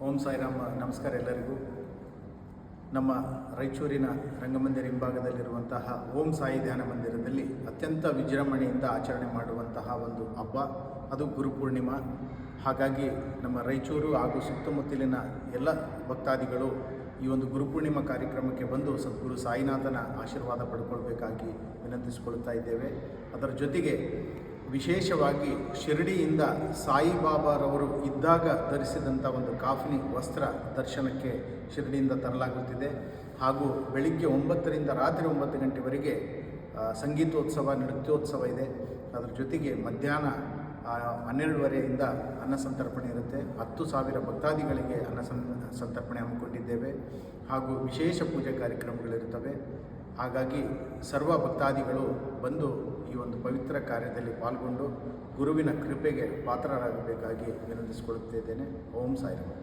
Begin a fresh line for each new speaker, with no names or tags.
ಓಂ ಸಾಯಿರಾಮ್. ನಮಸ್ಕಾರ ಎಲ್ಲರಿಗೂ. ನಮ್ಮ ರಾಯಚೂರಿನ ರಂಗಮಂದಿರ ಹಿಂಭಾಗದಲ್ಲಿರುವಂತಹ ಓಂ ಸಾಯಿ ಧ್ಯಾನ ಮಂದಿರದಲ್ಲಿ ಅತ್ಯಂತ ವಿಜೃಂಭಣೆಯಿಂದ ಆಚರಣೆ ಮಾಡುವಂತಹ ಒಂದು ಹಬ್ಬ, ಅದು ಗುರುಪೂರ್ಣಿಮಾ. ಹಾಗಾಗಿ ನಮ್ಮ ರಾಯಚೂರು ಹಾಗೂ ಸುತ್ತಮುತ್ತಲಿನ ಎಲ್ಲ ಭಕ್ತಾದಿಗಳು ಈ ಒಂದು ಗುರುಪೂರ್ಣಿಮಾ ಕಾರ್ಯಕ್ರಮಕ್ಕೆ ಬಂದು ಸದ್ಗುರು ಸಾಯಿನಾಥನ ಆಶೀರ್ವಾದ ಪಡ್ಕೊಳ್ಬೇಕಾಗಿ ವಿನಂತಿಸಿಕೊಳ್ತಾ ಇದ್ದೇವೆ. ಅದರ ಜೊತೆಗೆ ವಿಶೇಷವಾಗಿ ಶಿರಡಿಯಿಂದ ಸಾಯಿಬಾಬಾರವರು ಇದ್ದಾಗ ಧರಿಸಿದಂಥ ಒಂದು ಕಾಫ್ನಿ ವಸ್ತ್ರ ದರ್ಶನಕ್ಕೆ ಶಿರಡಿಯಿಂದ ತರಲಾಗುತ್ತಿದೆ. ಹಾಗೂ ಬೆಳಿಗ್ಗೆ 9ರಿಂದ ರಾತ್ರಿ 9 ಗಂಟೆವರೆಗೆ ಸಂಗೀತೋತ್ಸವ, ನೃತ್ಯೋತ್ಸವ ಇದೆ. ಅದರ ಜೊತೆಗೆ ಮಧ್ಯಾಹ್ನ 12:30ರಿಂದ ಅನ್ನ ಸಂತರ್ಪಣೆ ಇರುತ್ತೆ. 10,000 ಭಕ್ತಾದಿಗಳಿಗೆ ಸಂತರ್ಪಣೆ ಹಮ್ಮಿಕೊಂಡಿದ್ದೇವೆ. ಹಾಗೂ ವಿಶೇಷ ಪೂಜೆ ಕಾರ್ಯಕ್ರಮಗಳಿರ್ತವೆ. ಹಾಗಾಗಿ ಸರ್ವ ಭಕ್ತಾದಿಗಳು ಬಂದು ಈ ಒಂದು ಪವಿತ್ರ ಕಾರ್ಯದಲ್ಲಿ ಪಾಲ್ಗೊಂಡು ಗುರುವಿನ ಕೃಪೆಗೆ ಪಾತ್ರರಾಗಬೇಕಾಗಿ ವಿನಂತಿಸಿಕೊಳ್ಳುತ್ತಿದ್ದೇನೆ. ಓಂ ಸಾಯಿರಾಮ್.